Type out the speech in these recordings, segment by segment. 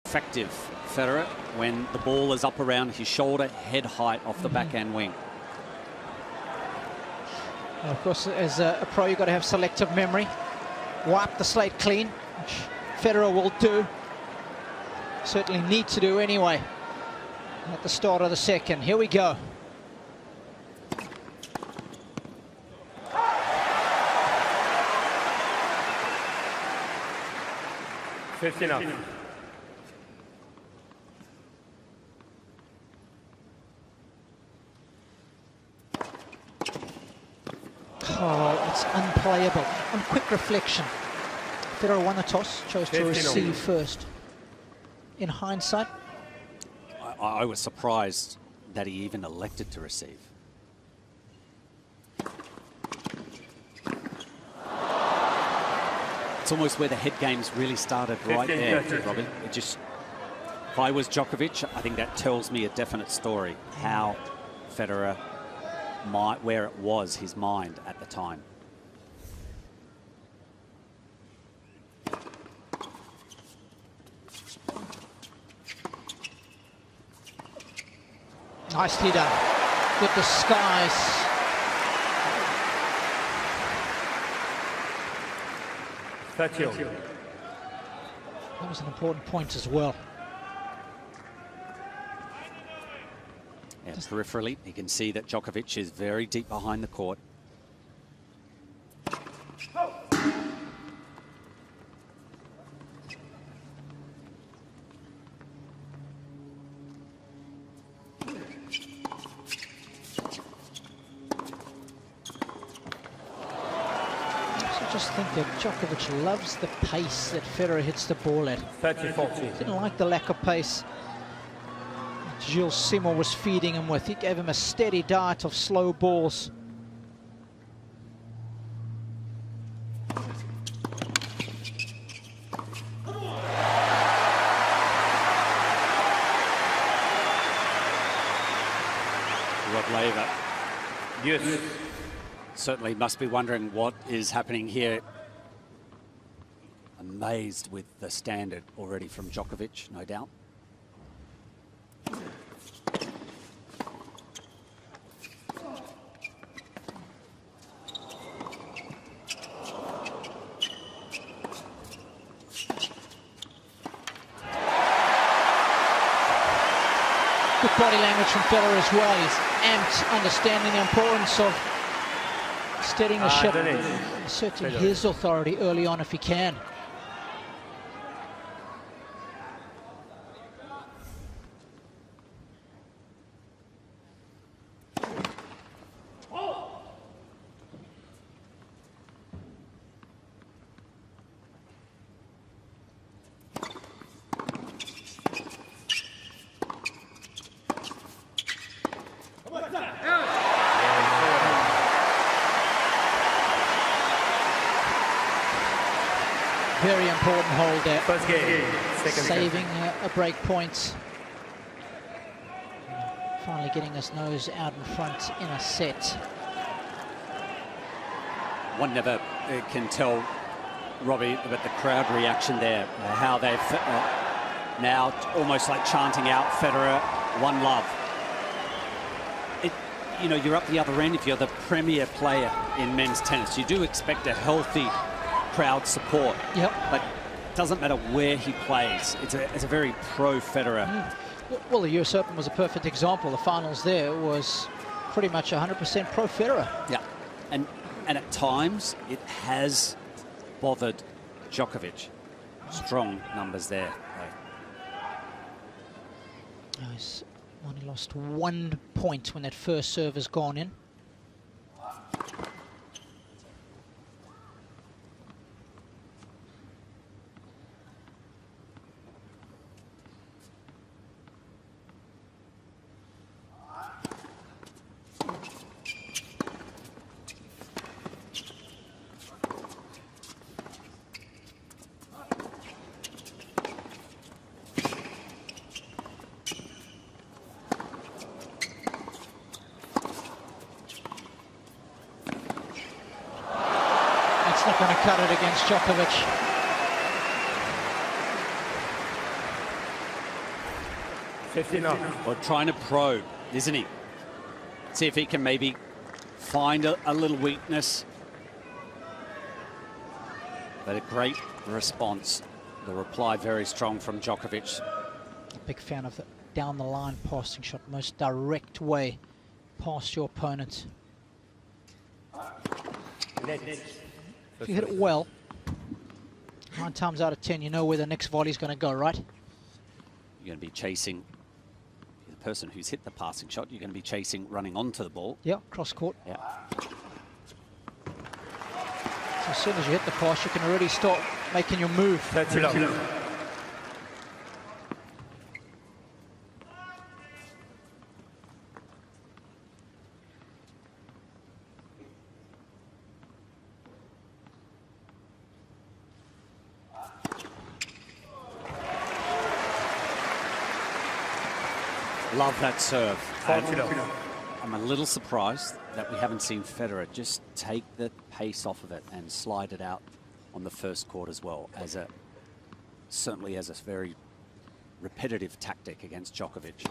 Effective Federer when the ball is up around his shoulder, head height off the backhand wing. Well, of course, as a pro, you've got to have selective memory. Wipe the slate clean, which Federer will do. Certainly need to do anyway at the start of the second. Here we go. Oh, it's unplayable. On quick reflection, Federer won the toss, chose to receive first. In hindsight, I was surprised that he even elected to receive. It's almost where the head games really started right there, Robin. It just, if I was Djokovic, I think that tells me a definite story, how Federer where it was his mind at the time. Nicely done with the skies. That was an important point as well. Yeah, peripherally, you can see that Djokovic is very deep behind the court. I just think that Djokovic loves the pace that Federer hits the ball at. 30-40. Didn't like the lack of pace Gilles Simon was feeding him with. He gave him a steady diet of slow balls. Rob Laver. Yes. Certainly must be wondering what is happening here. Amazed with the standard already from Djokovic, no doubt. Good body language from Federer as well. He's amped, understanding the importance of steadying the ship, asserting his authority early on if he can. Very important hold there. First game, saving a break point. Finally getting his nose out in front in a set. One never can tell, Robbie, about the crowd reaction there, how they've now almost like chanting out Federer, one love. You know, you're up the other end if you're the premier player in men's tennis. You do expect a healthy crowd support. Yep. But it doesn't matter where he plays. It's a very pro Federer. Well, the US Open was a perfect example. The finals there was pretty much 100% pro Federer. Yeah. And at times it has bothered Djokovic. Strong numbers there. He's only lost 1 point when that first serve has gone in. Not going to cut it against Djokovic. Or trying to probe, isn't he? See if he can maybe find a little weakness. But a great response. The reply very strong from Djokovic. Big fan of the down the line passing shot, most direct way past your opponent. If you hit it well, 9 times out of 10, you know where the next volley is going to go, right? You're going to be chasing the person who's hit the passing shot. You're going to be chasing, running onto the ball. Yeah, cross court. Yeah. So as soon as you hit the pass, you can already start making your move. Love that serve. I'm a little surprised that we haven't seen Federer just take the pace off of it and slide it out on the first court as well, certainly as a very repetitive tactic against Djokovic.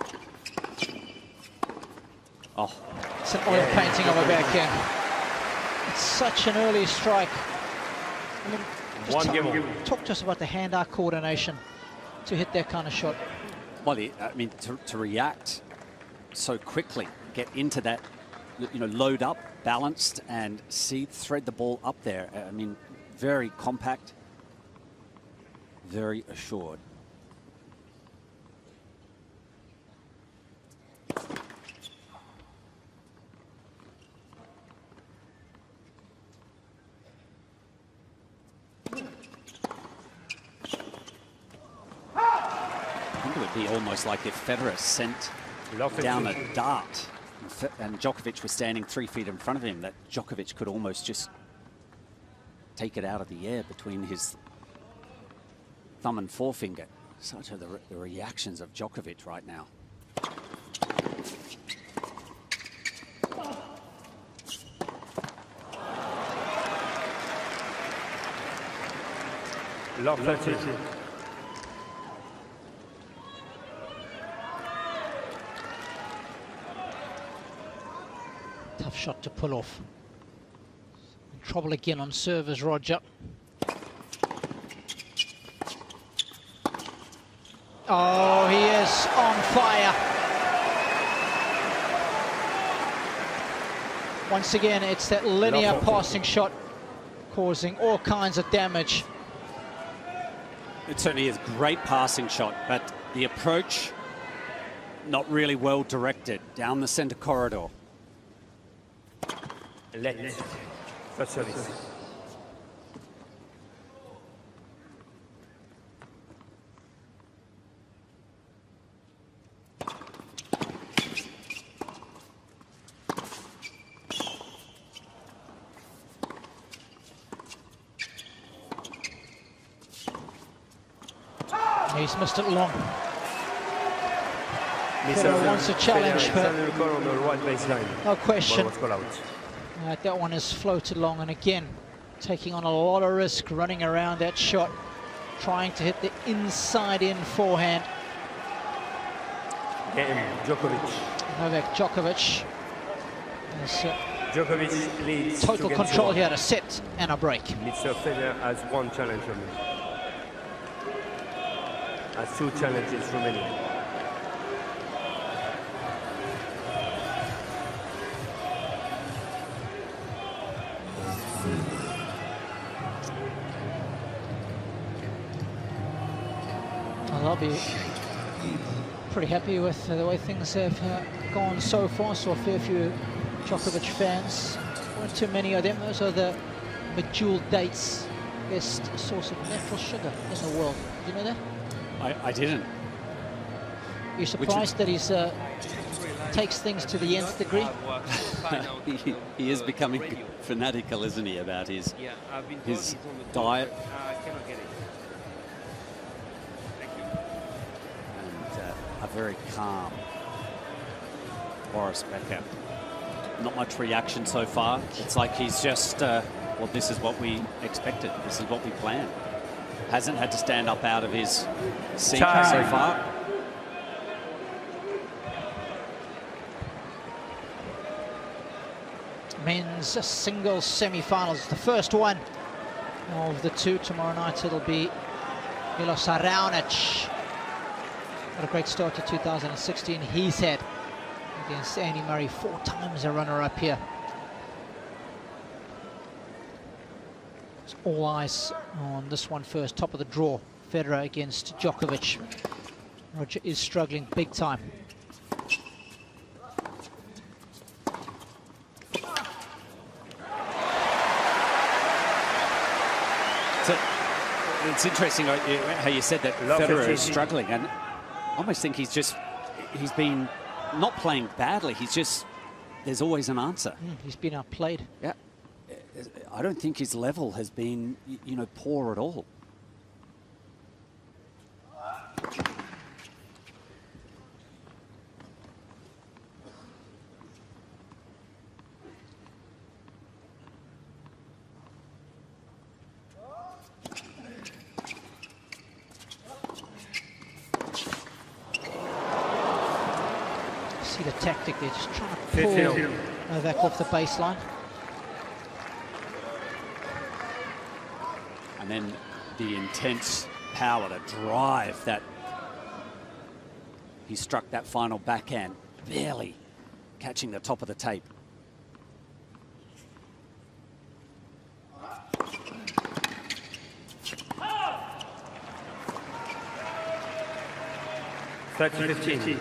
Oh, it's an oil painting of a backhand. It's such an early strike. I mean, just talk to us about the hand-eye coordination to hit that kind of shot. Well, I mean, to react so quickly, get into that, you know, load up, balanced, and thread the ball up there. I mean, very compact, very assured. Be almost like if Federer sent down a dart and Djokovic was standing 3 feet in front of him, that Djokovic could almost just take it out of the air between his thumb and forefinger. Such are the reactions of Djokovic right now. Tough shot to pull off. In trouble again on serve is Roger. Oh, he is on fire. Once again, it's that linear passing shot causing all kinds of damage. It certainly is a great passing shot, but the approach not really well directed down the center corridor. He's missed it long. Federer wants a challenge, but no question. That one is floated long, and again, taking on a lot of risk, running around that shot, trying to hit the inside-in forehand. Novak Djokovic has leads total control here, a set and a break. Mr. Federer has one challenge remaining. Has 2 challenges remaining. I'll be pretty happy with the way things have gone so far. So a fair few Djokovic fans. Not too many of them. Those are the bejeweled dates, best source of natural sugar in the world. Did you know that? I didn't. You're surprised that he's takes things to the nth degree? he is becoming fanatical, isn't he, about his diet. A very calm Boris Becker. Not much reaction so far. It's like he's just, well, this is what we expected. This is what we planned. Hasn't had to stand up out of his seat so far. men's singles semi-finals. The first one of the two. Tomorrow night it'll be Milos Raonic. What a great start to 2016 he's had against Andy Murray, 4 times a runner-up here. It's all eyes on this one first, top of the draw. Federer against Djokovic. Roger is struggling big time. It's interesting how you said that Federer is struggling, and I almost think he's been not playing badly. There's always an answer. He's been outplayed. Yeah, I don't think his level has been, poor at all. See the tactic, they're just trying to pull Novak off the baseline. And then the intense power to drive that. He struck that final backhand, barely catching the top of the tape. $30-15.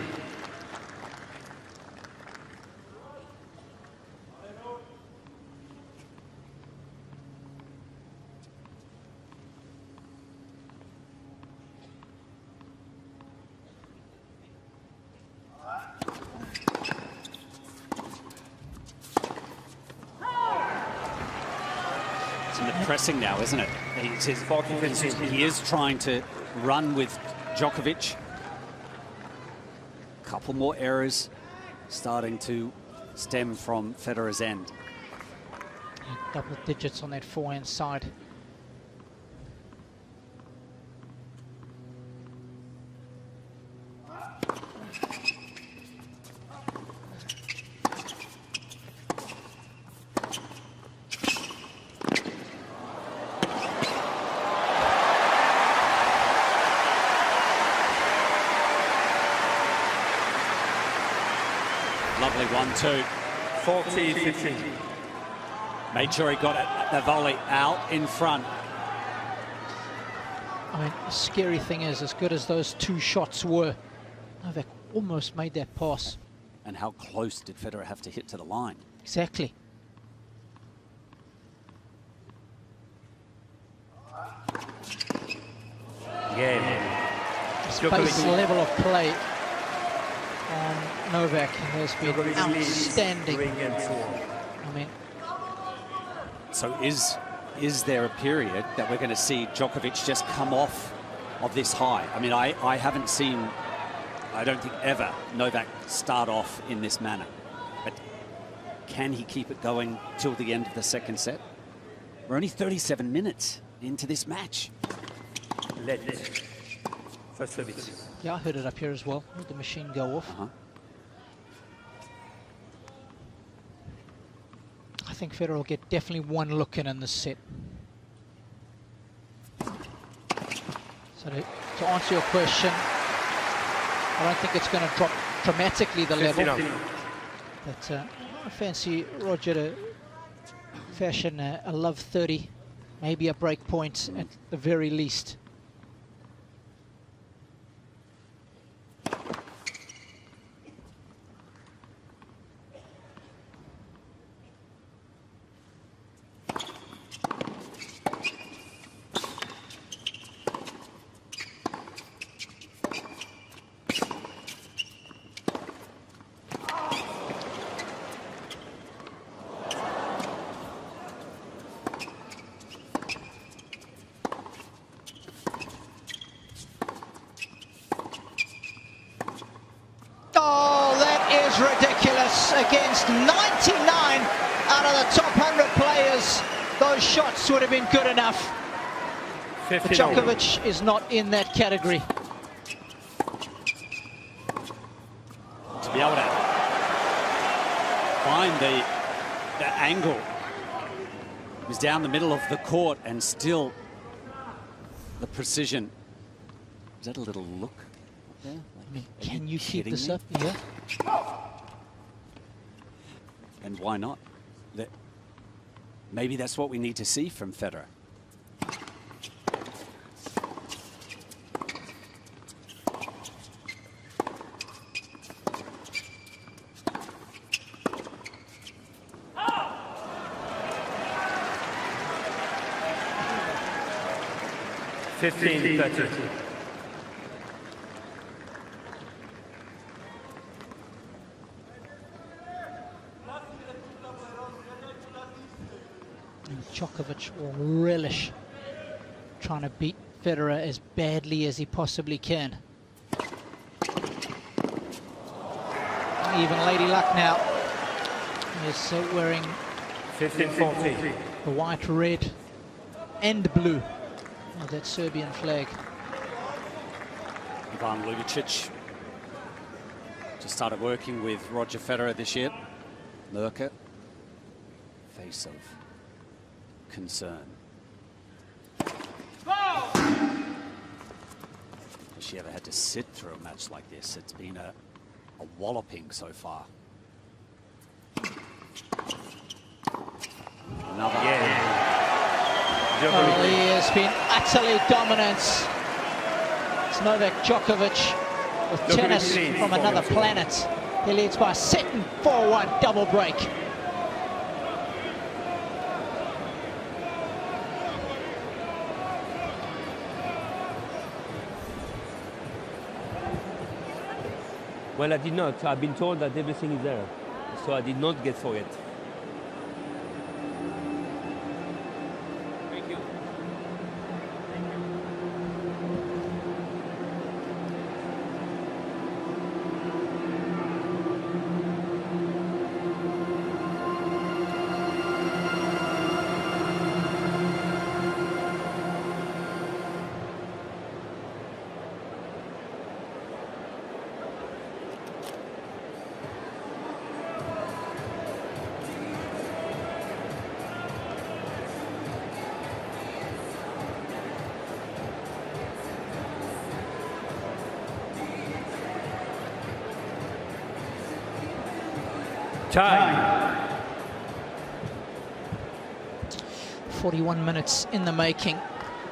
Pressing now, isn't it? He is trying to run with Djokovic. A couple more errors starting to stem from Federer's end. Double digits on that forehand side. Lovely 1-2. 40-15. Made sure he got it, the volley out in front. I mean, the scary thing is, as good as those 2 shots were, Novak almost made that pass. And how close did Federer have to hit to the line? Exactly. Space level of play on Novak has been outstanding. I mean, so is there a period that we're going to see Djokovic just come off of this high? I mean, I haven't seen, I don't think ever, Novak start off in this manner. But can he keep it going till the end of the second set? We're only 37 minutes into this match. First service. Yeah, I heard it up here as well. Heard the machine go off. I think Federer will get definitely one look in this set. So to answer your question, I don't think it's going to drop dramatically the level. But I fancy Roger to fashion a love 30, maybe a break point at the very least. Ridiculous. Against 99 out of the top 100 players, those shots would have been good enough. But Djokovic is not in that category. To be able to find the the angle. He was down the middle of the court and still the precision. Is that a little look there? Like, I mean, can you keep this me? up? Yeah. And why not? Maybe that's what we need to see from Federer. And Djokovic will relish trying to beat Federer as badly as he possibly can. Even Lady Luck now is wearing 15-14. the white, red and blue of that Serbian flag. Ivan Lubicic just started working with Roger Federer this year. Lurker, face of concern. Has she ever had to sit through a match like this? It's been a walloping so far. Another. Oh, he has been utterly dominant. It's Novak Djokovic with tennis from another planet. He leads by a set and 4-1 double break. Well, I did not. I've been told that everything is there. So I did not get for it. Thank you. Time. 41 minutes in the making,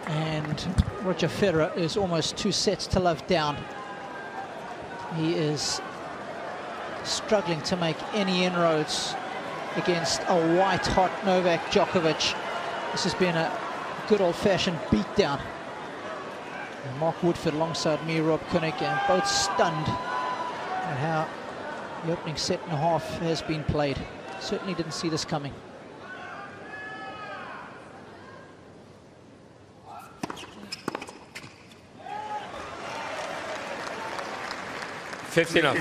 and Roger Federer is almost 2 sets to love down. He is struggling to make any inroads against a white-hot Novak Djokovic. This has been a good old-fashioned beatdown. And Mark Woodford alongside me, Rob Koenig, and both stunned at how the opening set and a half has been played. Certainly didn't see this coming. Fifteen off.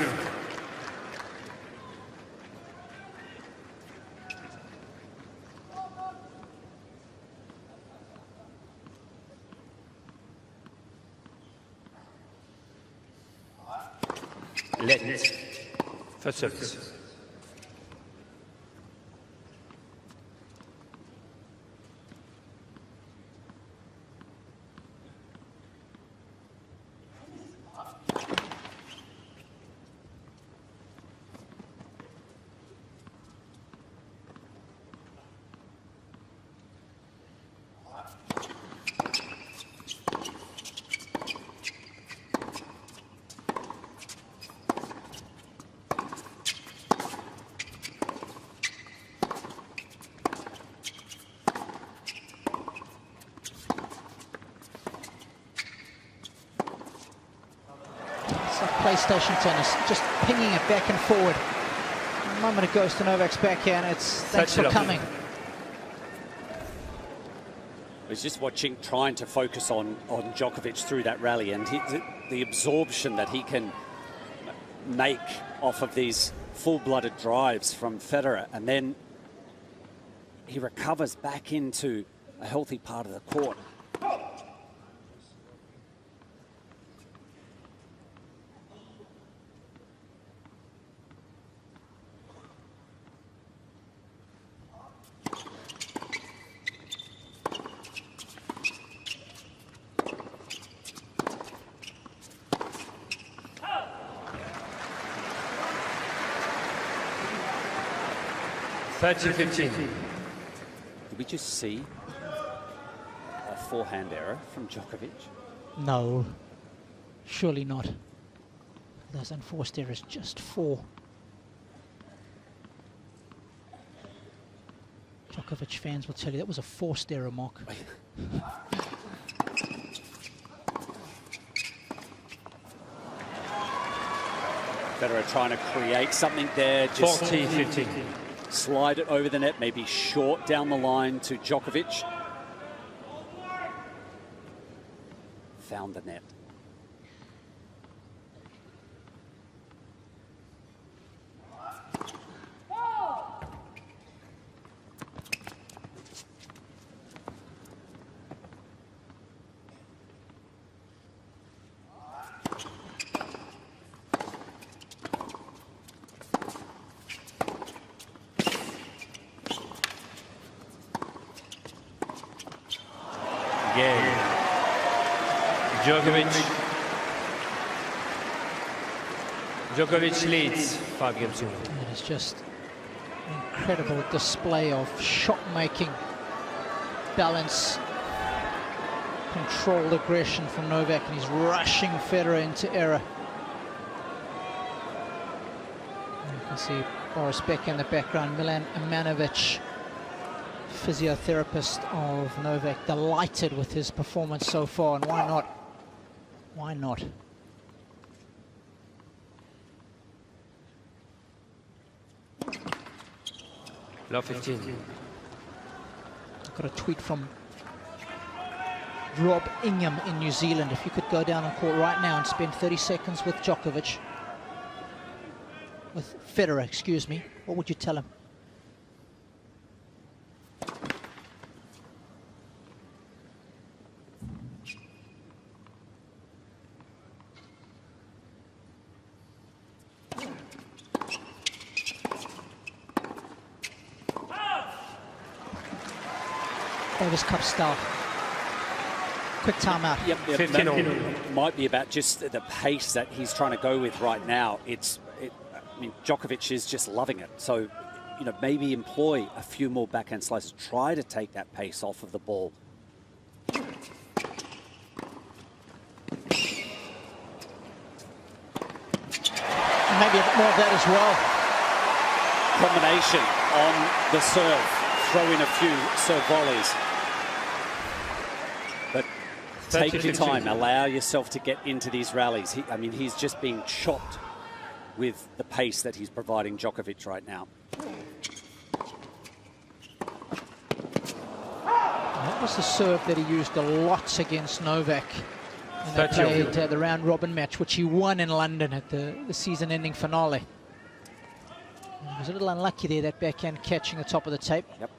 Let. First service. PlayStation tennis, just pinging it back and forward. The moment it goes to Novak's backhand, it's thanks for coming. I was just watching, trying to focus on Djokovic through that rally, and the absorption that he can make off of these full-blooded drives from Federer, and then he recovers back into a healthy part of the court. 30-15. Did we just see a forehand error from Djokovic? No, surely not. Those unforced errors, just 4. Djokovic fans will tell you that was a forced error, Mark. Federer trying to create something there. Just 40-15. slide it over the net, maybe short down the line to Djokovic. Found the net. Again. Djokovic leads 5 games to 1. It is just an incredible display of shot-making, balance, controlled aggression from Novak, and he's rushing Federer into error. And you can see Boris Becker in the background, Milan Amanovic, physiotherapist of Novak, delighted with his performance so far, and why not? Why not? Love 15. I've got a tweet from Rob Ingham in New Zealand. If you could go down on court right now and spend 30 seconds with Djokovic, with Federer, excuse me, what would you tell him? Davis Cup style. Quick timeout. Yep, 15 all. Might be about just the pace that he's trying to go with right now. I mean, Djokovic is just loving it. So, you know, maybe employ a few more backhand slices. Try to take that pace off of the ball. Maybe a bit more of that as well. Combination on the serve. Throw in a few serve volleys. But take your time. Allow yourself to get into these rallies. I mean, he's just being chopped with the pace that he's providing Djokovic right now. That was the serve that he used a lot against Novak. And they played the round-robin match, which he won in London at the season-ending finale. He was a little unlucky there, that backhand catching the top of the tape. Yep.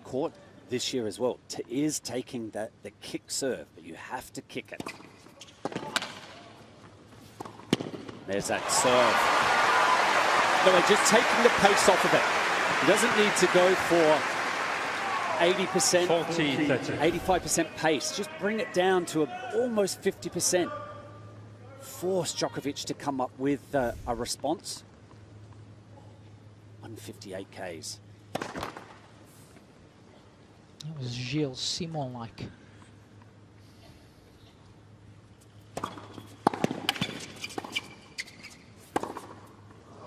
Court this year as well is taking the kick serve, but you have to kick it. There's that serve. No, just taking the pace off of it. He doesn't need to go for 80%, 40, 30. 85% pace. Just bring it down to almost 50%. Force Djokovic to come up with a response. 158 Ks. That was Gilles Simon-like.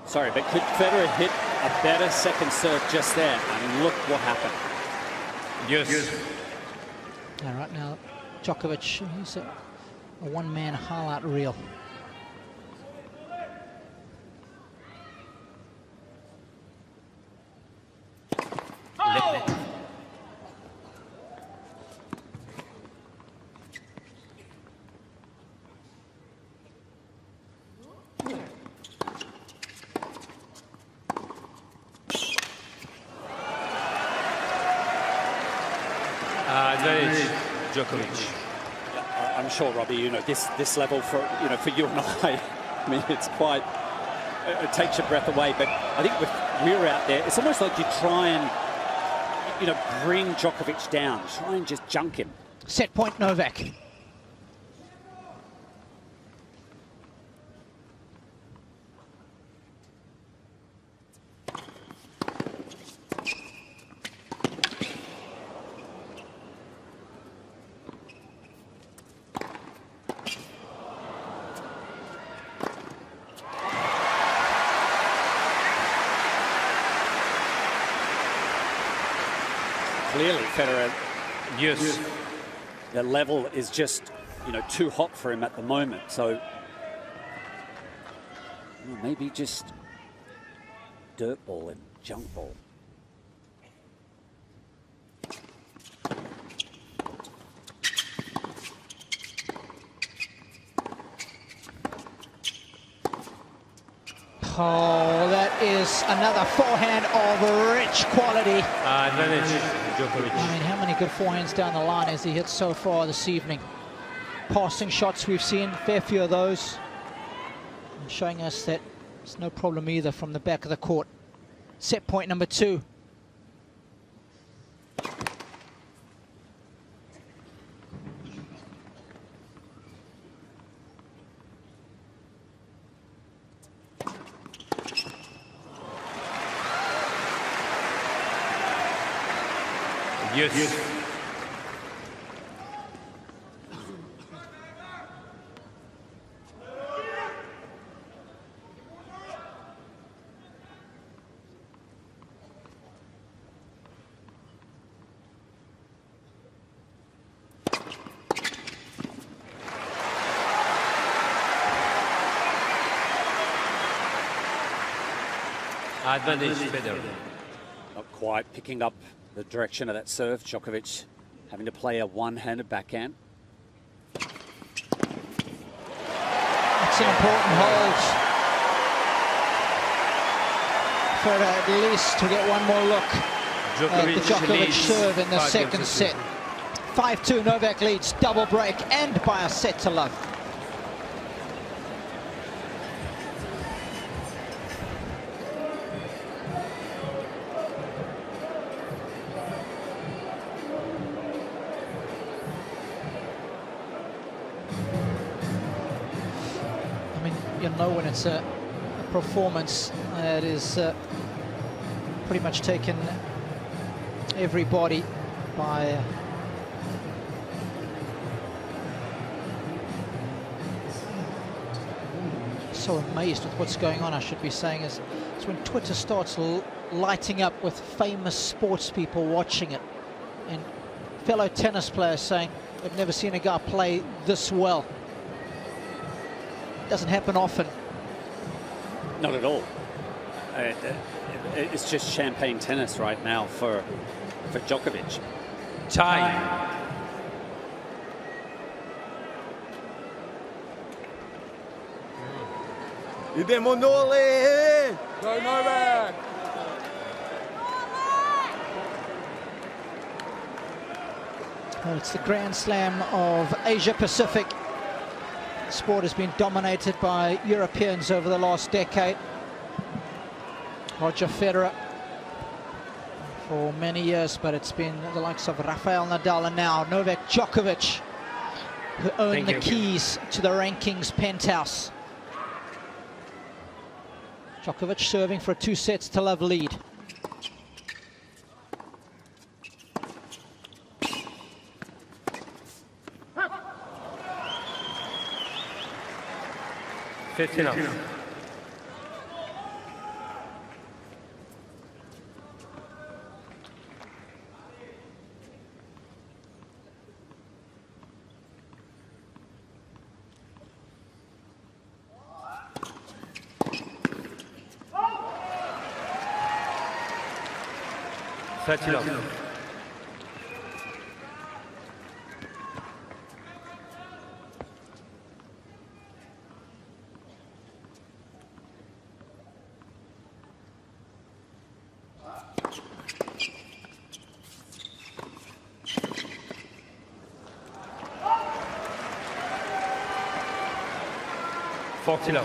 Sorry, but could Federer hit a better second serve just there? And look what happened. Yes. All right, now Djokovic, he's a one-man highlight reel. Djokovic. I'm sure, Robbie, you know, this level for you and I mean, it's quite, it takes your breath away. But I think with Weir out there, it's almost like you try and, you know, bring Djokovic down, try and just junk him. Set point, Novak. clearly Federer, Yes. the level is just, too hot for him at the moment. So maybe just dirt ball and junk ball. Oh, that is another forehand of rich quality. Advantage, Djokovic. I mean, how many good forehands down the line has he hit so far this evening? Passing shots we've seen, fair few of those. And showing us that it's no problem either from the back of the court. Set point number 2. Yes. Advantage, Federer. Not quite picking up the direction of that serve. Djokovic having to play a one-handed backhand. It's an important hold for at least to get one more look at the Djokovic serve in the second set. 5-2, Novak leads, double break, and by a set to love. When it's a performance that is pretty much taken everybody by so amazed with what's going on, I should be saying, is it's when Twitter starts lighting up with famous sports people watching it and fellow tennis players saying they've never seen a guy play this well. Doesn't happen often. Not at all. It's just champagne tennis right now for Djokovic. Tie. Monole! Go Novak! Well, it's the Grand Slam of Asia Pacific. Sport has been dominated by Europeans over the last decade. Roger Federer for many years, but it's been the likes of Rafael Nadal and now Novak Djokovic who own the keys to the rankings penthouse. Djokovic serving for a 2-sets-to-love lead. Enough. Enough.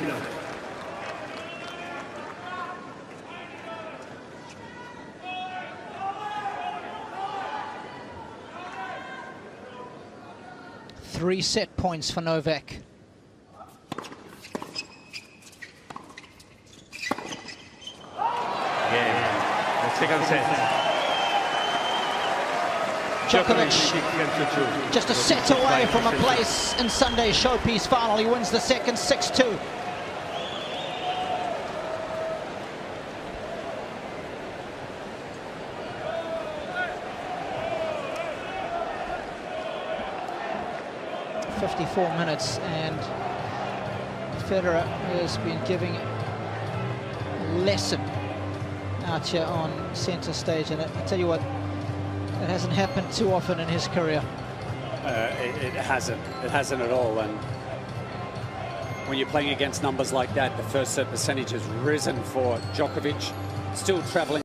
Love. Three set points for Novak. Yeah, the second set. Djokovic just a set away from a place in Sunday's showpiece final. He wins the second 6-2. 54 minutes, and Federer has been giving a lesson out here on centre stage, and I tell you what, it hasn't happened too often in his career. It hasn't at all. And when you're playing against numbers like that, the first serve percentage has risen for Djokovic, still travelling.